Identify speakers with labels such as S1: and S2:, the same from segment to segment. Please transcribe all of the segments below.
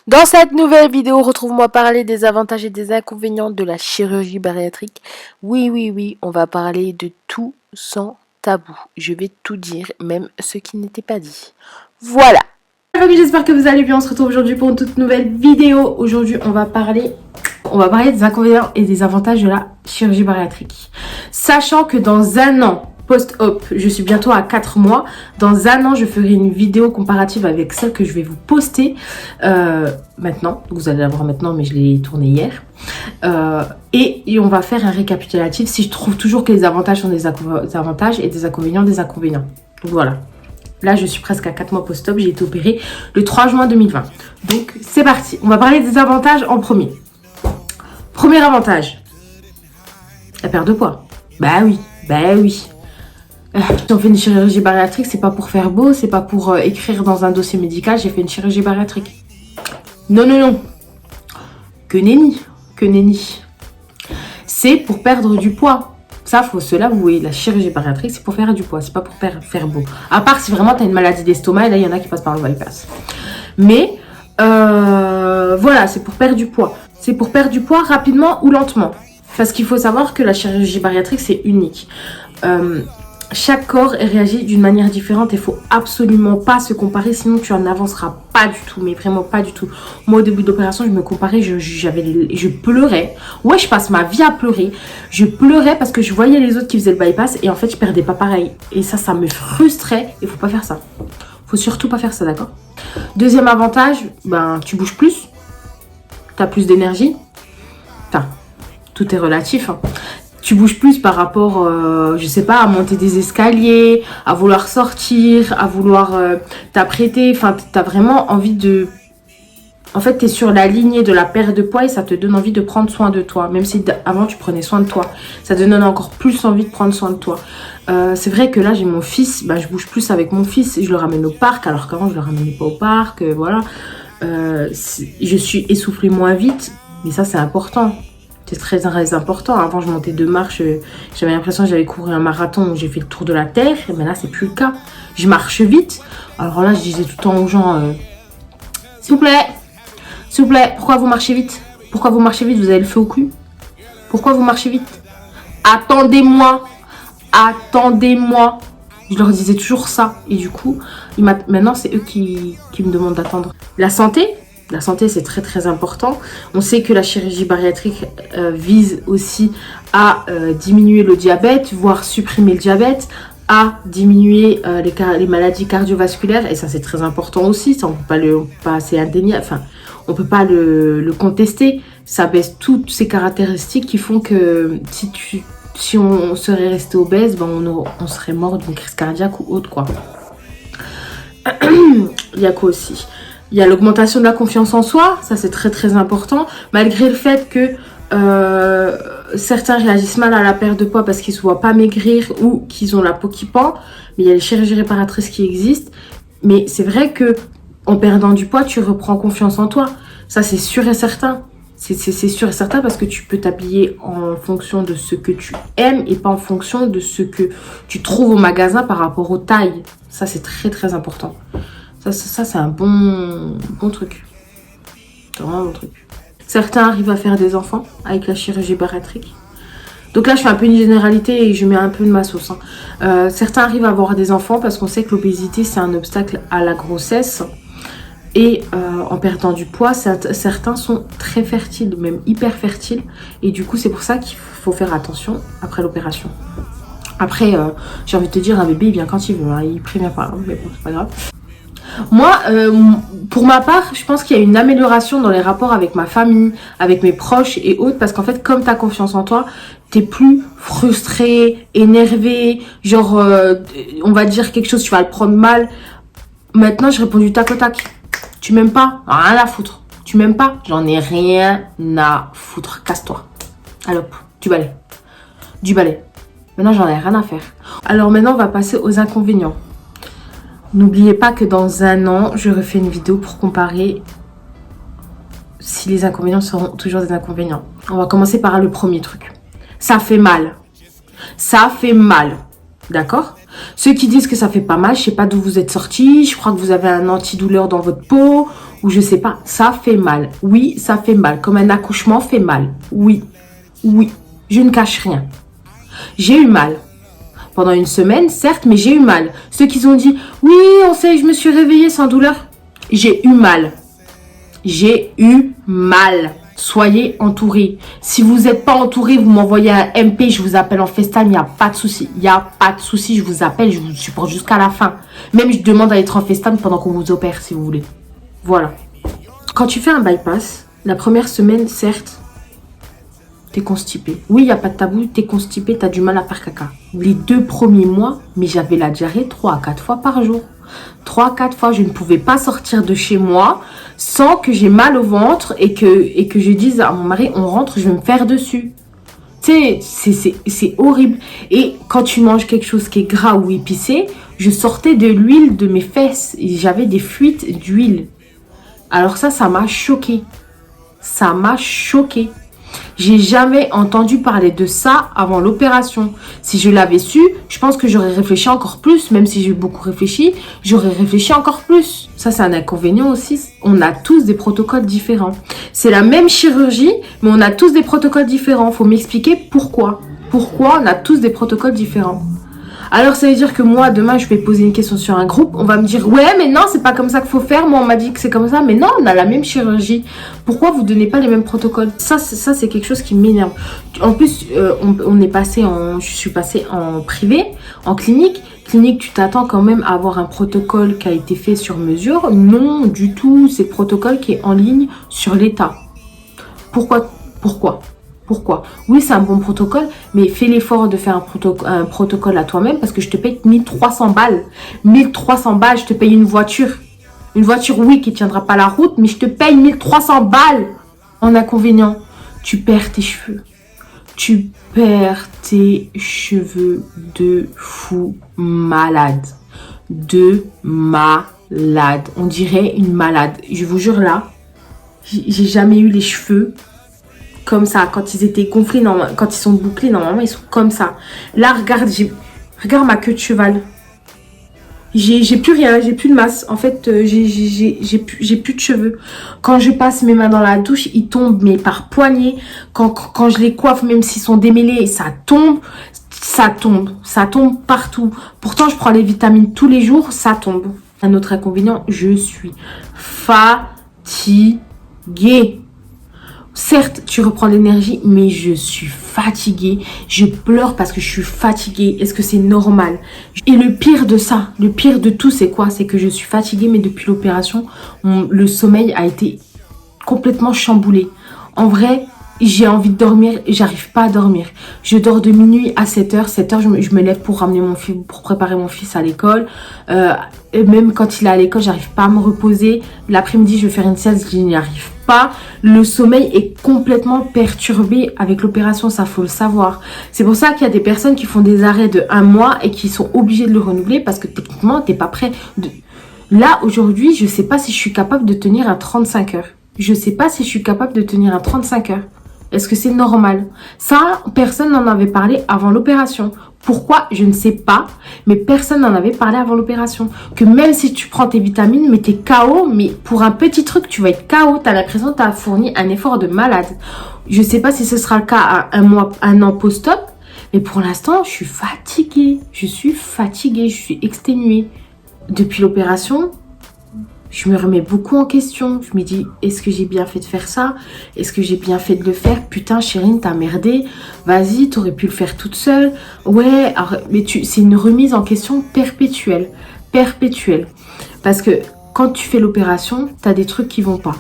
S1: Dans cette nouvelle vidéo, retrouve-moi parler des avantages et des inconvénients de la chirurgie bariatrique. Oui, on va parler de tout sans tabou. Je vais tout dire, même ce qui n'était pas dit. Voilà.
S2: J'espère que vous allez bien. On se retrouve aujourd'hui pour une toute nouvelle vidéo. Aujourd'hui, on va parler des inconvénients et des avantages de la chirurgie bariatrique. Sachant que dans un an, post-op, je suis bientôt à 4 mois. Dans un an, je ferai une vidéo comparative avec celle que je vais vous poster maintenant. Vous allez la voir maintenant, mais je l'ai tournée hier. Et on va faire un récapitulatif si je trouve toujours que les avantages sont des avantages et des inconvénients des inconvénients. Donc voilà. Là, je suis presque à 4 mois post-op. J'ai été opérée le 3 juin 2020. Donc, c'est parti. On va parler des avantages en premier. Premier avantage. La perte de poids. Bah oui. Si on fait une chirurgie bariatrique, c'est pas pour faire beau. C'est pas pour écrire dans un dossier médical. J'ai fait une chirurgie bariatrique. Non. Que nenni. C'est pour perdre du poids. Ça, faut se l'avouer. La chirurgie bariatrique, c'est pour faire du poids. C'est pas pour faire beau. À part si vraiment tu as une maladie d'estomac. Et là, il y en a qui passent par le bypass. Mais, voilà, c'est pour perdre du poids. C'est pour perdre du poids rapidement ou lentement. Parce qu'il faut savoir que la chirurgie bariatrique, c'est unique. Chaque corps réagit d'une manière différente et il faut absolument pas se comparer, sinon tu en avanceras pas du tout, mais vraiment pas du tout. Moi, au début de l'opération, je me comparais, je pleurais. Ouais, je passe ma vie à pleurer. Je pleurais parce que je voyais les autres qui faisaient le bypass et en fait, je perdais pas pareil. Et ça me frustrait. Il faut pas faire ça. Faut surtout pas faire ça, d'accord? Deuxième avantage, tu bouges plus. Tu as plus d'énergie. Enfin, tout est relatif, hein. Tu bouges plus par rapport, je sais pas, à monter des escaliers, à vouloir sortir, à vouloir t'apprêter. Enfin, t'as vraiment envie de... En fait, t'es sur la lignée de la perte de poids et ça te donne envie de prendre soin de toi. Même si avant, tu prenais soin de toi. Ça te donne encore plus envie de prendre soin de toi. C'est vrai que là, j'ai mon fils. Je bouge plus avec mon fils. Je le ramène au parc, alors qu'avant, je le ramenais pas au parc. Voilà. Je suis essoufflée moins vite. Mais ça, c'est important. C'est très important. Avant, je montais 2 marches. J'avais l'impression que j'avais couru un marathon où j'ai fait le tour de la Terre. Mais là, c'est plus le cas. Je marche vite. Alors là, je disais tout le temps aux gens, s'il vous plaît, pourquoi vous marchez vite? Vous avez le feu au cul? Pourquoi vous marchez vite? Attendez-moi. Je leur disais toujours ça. Et du coup, maintenant, c'est eux qui me demandent d'attendre. La santé, c'est très important. On sait que la chirurgie bariatrique vise aussi à diminuer le diabète, voire supprimer le diabète, à diminuer les maladies cardiovasculaires. Et ça, c'est très important aussi. Ça, on peut pas c'est indéniable. Enfin, on peut pas le contester. Ça baisse toutes ces caractéristiques qui font que si on serait resté obèse, on serait mort d'une crise cardiaque ou autre, quoi. Il y a quoi aussi? Il y a l'augmentation de la confiance en soi, ça c'est très important, malgré le fait que certains réagissent mal à la perte de poids parce qu'ils ne se voient pas maigrir ou qu'ils ont la peau qui pend, mais il y a les chirurgies réparatrices qui existent, mais c'est vrai que en perdant du poids, tu reprends confiance en toi, ça c'est sûr et certain. C'est sûr et certain parce que tu peux t'habiller en fonction de ce que tu aimes et pas en fonction de ce que tu trouves au magasin par rapport aux tailles. Ça, c'est très important. Ça c'est un bon truc. C'est vraiment un bon truc. Certains arrivent à faire des enfants avec la chirurgie bariatrique. Donc là, je fais un peu une généralité et je mets un peu de ma sauce, hein. Certains arrivent à avoir des enfants parce qu'on sait que l'obésité, c'est un obstacle à la grossesse. Et en perdant du poids, certains sont très fertiles, même hyper fertiles. Et du coup, c'est pour ça qu'il faut faire attention après l'opération. Après, j'ai envie de te dire, un bébé, il vient quand il veut, hein, il prévient pas, hein, mais bon, c'est pas grave. Moi, pour ma part, je pense qu'il y a une amélioration dans les rapports avec ma famille, avec mes proches et autres. Parce qu'en fait, comme tu as confiance en toi, t'es plus frustré, énervé. Genre, on va dire quelque chose, tu vas le prendre mal. Maintenant, je réponds du tac au tac. Tu m'aimes pas? Rien à foutre. Tu m'aimes pas? J'en ai rien à foutre. Casse-toi. Allez hop, du balai. Maintenant, j'en ai rien à faire. Alors maintenant, on va passer aux inconvénients. N'oubliez pas que dans un an, je refais une vidéo pour comparer si les inconvénients seront toujours des inconvénients. On va commencer par le premier truc. Ça fait mal. D'accord? Ceux qui disent que ça fait pas mal, je sais pas d'où vous êtes sortis. Je crois que vous avez un antidouleur dans votre peau. ou je sais pas, ça fait mal. Oui, ça fait mal. Comme un accouchement fait mal. Oui, oui, je ne cache rien. J'ai eu mal. Pendant une semaine, certes, mais j'ai eu mal. Ceux qui ont dit, oui, on sait, je me suis réveillée sans douleur. J'ai eu mal. J'ai eu mal. Soyez entourés. Si vous n'êtes pas entourés, vous m'envoyez un MP, je vous appelle en FaceTime, il n'y a pas de souci. Il n'y a pas de souci, je vous appelle, je vous supporte jusqu'à la fin. Même je demande à être en FaceTime pendant qu'on vous opère, si vous voulez. Voilà. Quand tu fais un bypass, la première semaine, certes, t'es constipé. Oui, il n'y a pas de tabou, t'es constipé, t'as du mal à faire caca. Les 2 premiers mois, mais j'avais la diarrhée 3 à 4 fois par jour. 3 à 4 fois, je ne pouvais pas sortir de chez moi sans que j'ai mal au ventre et que je dise à mon mari, on rentre, je vais me faire dessus. Tu sais, c'est horrible. Et quand tu manges quelque chose qui est gras ou épicé, je sortais de l'huile de mes fesses et j'avais des fuites d'huile. Alors ça m'a choquée. Ça m'a choquée. J'ai jamais entendu parler de ça avant l'opération. Si je l'avais su, je pense que j'aurais réfléchi encore plus. Même si j'ai beaucoup réfléchi, j'aurais réfléchi encore plus. Ça, c'est un inconvénient aussi. On a tous des protocoles différents. C'est la même chirurgie, mais on a tous des protocoles différents. Faut m'expliquer pourquoi. Pourquoi on a tous des protocoles différents. Alors, ça veut dire que moi, demain, je vais poser une question sur un groupe. On va me dire, ouais, mais non, c'est pas comme ça qu'il faut faire. Moi, on m'a dit que c'est comme ça. Mais non, on a la même chirurgie. Pourquoi vous donnez pas les mêmes protocoles? Ça, c'est quelque chose qui m'énerve. En plus, je suis passée en privé, en clinique. Clinique, tu t'attends quand même à avoir un protocole qui a été fait sur mesure. Non, du tout. C'est le protocole qui est en ligne sur l'État. Pourquoi? Oui, c'est un bon protocole, mais fais l'effort de faire un protocole à toi-même parce que je te paye 1300 balles. 1300 balles, je te paye une voiture. Une voiture, oui, qui ne tiendra pas la route, mais je te paye 1300 balles. En inconvénient, tu perds tes cheveux. Tu perds tes cheveux de fou malade. De malade. On dirait une malade. Je vous jure là, j'ai jamais eu les cheveux comme ça, quand ils étaient gonflés, quand ils sont bouclés, normalement, ils sont comme ça. Là, regarde ma queue de cheval. J'ai plus rien, j'ai plus de masse. En fait, j'ai plus de cheveux. Quand je passe mes mains dans la douche, ils tombent, mais par poignées. Quand je les coiffe, même s'ils sont démêlés, ça tombe partout. Pourtant, je prends les vitamines tous les jours, ça tombe. Un autre inconvénient, je suis fatiguée. Certes, tu reprends l'énergie, mais je suis fatiguée. Je pleure parce que je suis fatiguée. Est-ce que c'est normal? Et le pire de ça, le pire de tout, c'est quoi? C'est que je suis fatiguée, mais depuis l'opération, le sommeil a été complètement chamboulé. En vrai, j'ai envie de dormir, j'arrive pas à dormir. Je dors de minuit à 7h. 7h, je me lève pour ramener mon fils, pour préparer mon fils à l'école. Et même quand il est à l'école, j'arrive pas à me reposer. L'après-midi, je vais faire une sieste, je n'y arrive pas. Le sommeil est complètement perturbé avec l'opération, ça faut le savoir. C'est pour ça qu'il y a des personnes qui font des arrêts de 1 mois et qui sont obligées de le renouveler parce que techniquement, t'es pas prêt. Là, aujourd'hui, je sais pas si je suis capable de tenir un 35 heures. Je sais pas si je suis capable de tenir un 35 heures. Est-ce que c'est normal? Ça, personne n'en avait parlé avant l'opération. Pourquoi? Je ne sais pas. Mais personne n'en avait parlé avant l'opération. Que même si tu prends tes vitamines, mais t'es KO, mais pour un petit truc, tu vas être KO. T'as l'impression que t'as fourni un effort de malade. Je ne sais pas si ce sera le cas à 1 an post-op. Mais pour l'instant, je suis fatiguée. Je suis exténuée. Depuis l'opération, je me remets beaucoup en question. Je me dis, est-ce que j'ai bien fait de faire ça? Est-ce que j'ai bien fait de le faire? Putain, Chérine, t'as merdé. Vas-y, t'aurais pu le faire toute seule. Ouais, alors, mais c'est une remise en question perpétuelle. Parce que quand tu fais l'opération, t'as des trucs qui vont pas.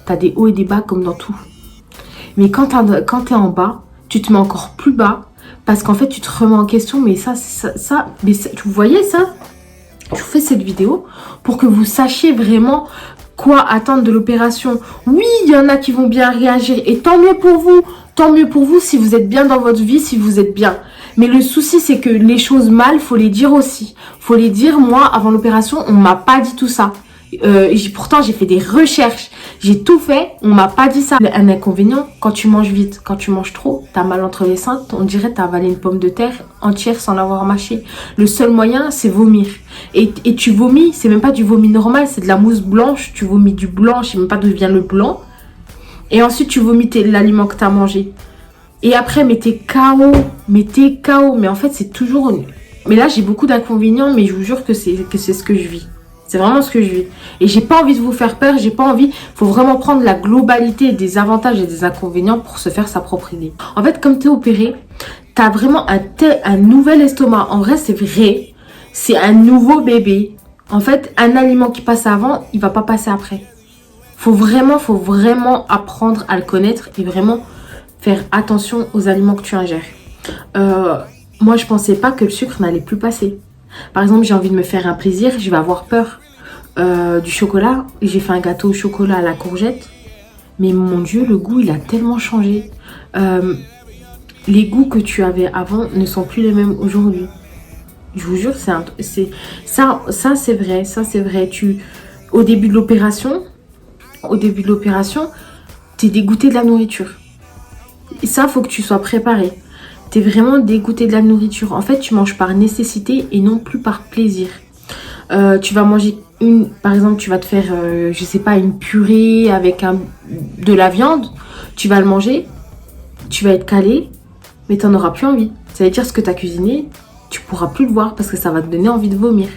S2: T'as des hauts et des bas comme dans tout. Mais quand t'es en bas, tu te mets encore plus bas. Parce qu'en fait, tu te remets en question. Mais vous voyez ça? Je vous fais cette vidéo pour que vous sachiez vraiment quoi attendre de l'opération. Oui, il y en a qui vont bien réagir et tant mieux pour vous. Tant mieux pour vous si vous êtes bien dans votre vie, si vous êtes bien. Mais le souci, c'est que les choses mal, faut les dire aussi. Faut les dire, moi, avant l'opération, on m'a pas dit tout ça. Pourtant, j'ai fait des recherches. J'ai tout fait. On m'a pas dit ça. Un inconvénient, quand tu manges vite, quand tu manges trop, t'as mal entre les seins. On dirait t'as avalé une pomme de terre entière sans l'avoir mâchée. Le seul moyen, c'est vomir. Et tu vomis, c'est même pas du vomi normal, c'est de la mousse blanche. Tu vomis du blanc, je sais même pas d'où vient le blanc. Et ensuite, tu vomis l'aliment que t'as mangé. Et après, mais t'es KO. Mais t'es KO. Mais en fait, c'est toujours... Mais là, j'ai beaucoup d'inconvénients, mais je vous jure que c'est ce que je vis. C'est vraiment ce que je vis. Et j'ai pas envie de vous faire peur, j'ai pas envie... Faut vraiment prendre la globalité des avantages et des inconvénients pour se faire sa propre idée. En fait, comme t'es opéré, t'as vraiment un nouvel estomac. En vrai, c'est vrai. C'est un nouveau bébé. En fait, un aliment qui passe avant, il va pas passer après. Faut vraiment apprendre à le connaître et vraiment faire attention aux aliments que tu ingères. Moi, je pensais pas que le sucre n'allait plus passer. Par exemple, j'ai envie de me faire un plaisir, je vais avoir peur du chocolat. J'ai fait un gâteau au chocolat à la courgette. Mais mon Dieu, le goût, il a tellement changé. Les goûts que tu avais avant ne sont plus les mêmes aujourd'hui. Je vous jure, ça c'est vrai. Ça, c'est vrai. Au début de l'opération, t'es dégoûté de la nourriture. Et ça, faut que tu sois préparé. T'es vraiment dégoûté de la nourriture. En fait, tu manges par nécessité et non plus par plaisir. Tu vas manger par exemple, tu vas te faire, je sais pas, une purée avec de la viande. Tu vas le manger. Tu vas être calé, mais t'en auras plus envie. Ça veut dire ce que t'as cuisiné, tu pourras plus le voir parce que ça va te donner envie de vomir.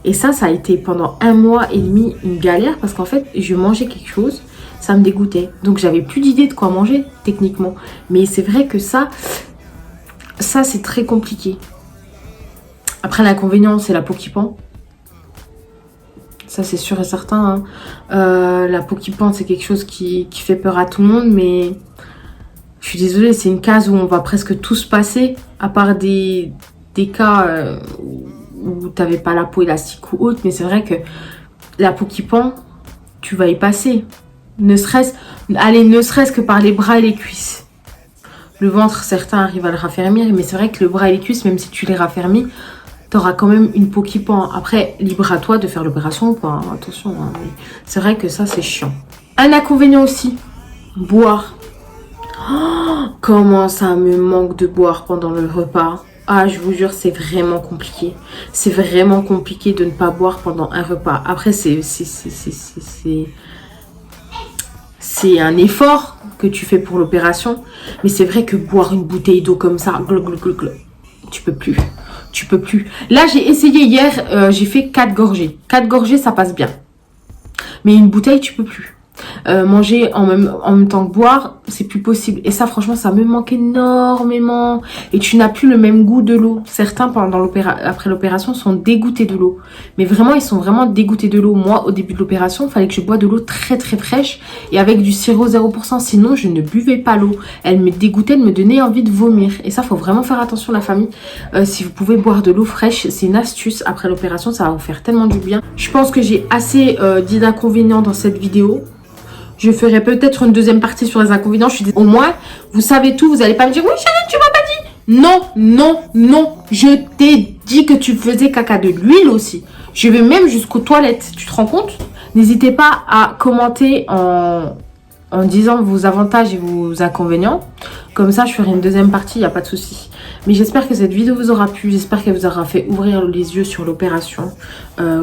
S2: Et ça a été pendant 1 mois et demi une galère parce qu'en fait, je mangeais quelque chose, ça me dégoûtait. Donc, j'avais plus d'idée de quoi manger, techniquement. Mais c'est vrai que ça c'est très compliqué. Après, l'inconvénient, c'est la peau qui pend. Ça, c'est sûr et certain. La peau qui pend, c'est quelque chose qui fait peur à tout le monde. Mais je suis désolée, c'est une case où on va presque tous passer. À part des cas où tu n'avais pas la peau élastique ou autre. Mais c'est vrai que la peau qui pend, tu vas y passer. Ne serait-ce que par les bras et les cuisses. Le ventre, certains arrivent à le raffermir, mais c'est vrai que le bras et les cuisses, même si tu les raffermis, tu auras quand même une peau qui pend. Après, libre à toi de faire l'opération ou pas, hein, attention. Hein, mais c'est vrai que ça, c'est chiant. Un inconvénient aussi, boire. Oh, comment ça me manque de boire pendant le repas. Ah, je vous jure, c'est vraiment compliqué. C'est vraiment compliqué de ne pas boire pendant un repas. Après, c'est un effort que tu fais pour l'opération. Mais c'est vrai que boire une bouteille d'eau comme ça, tu peux plus. Tu peux plus. Là, j'ai essayé hier, j'ai fait 4 gorgées. 4 gorgées, ça passe bien. Mais une bouteille, tu peux plus. Manger en même temps que boire, c'est plus possible. Et ça, franchement, ça me manque énormément. Et tu n'as plus le même goût de l'eau. Certains, après l'opération, sont dégoûtés de l'eau. Mais vraiment, ils sont vraiment dégoûtés de l'eau. Moi, au début de l'opération, il fallait que je bois de l'eau très très fraîche et avec du sirop 0%. Sinon, je ne buvais pas l'eau. Elle me dégoûtait, elle me donnait envie de vomir. Et ça, faut vraiment faire attention, la famille. Si vous pouvez boire de l'eau fraîche, c'est une astuce. Après l'opération, ça va vous faire tellement du bien. Je pense que j'ai assez dit d'inconvénients dans cette vidéo. Je ferai peut-être une deuxième partie sur les inconvénients. Au moins, vous savez tout. Vous n'allez pas me dire, oui, Charlotte, tu m'as pas dit. Non, non, non. Je t'ai dit que tu faisais caca de l'huile aussi. Je vais même jusqu'aux toilettes. Tu te rends compte? N'hésitez pas à commenter en disant vos avantages et vos inconvénients. Comme ça, je ferai une deuxième partie, il n'y a pas de souci. Mais j'espère que cette vidéo vous aura plu. J'espère qu'elle vous aura fait ouvrir les yeux sur l'opération.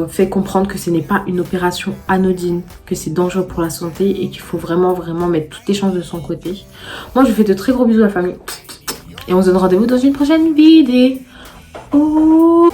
S2: Fait comprendre que ce n'est pas une opération anodine, que c'est dangereux pour la santé et qu'il faut vraiment, vraiment mettre toutes les chances de son côté. Moi, je vous fais de très gros bisous à la famille. Et on se donne rendez-vous dans une prochaine vidéo. Oh.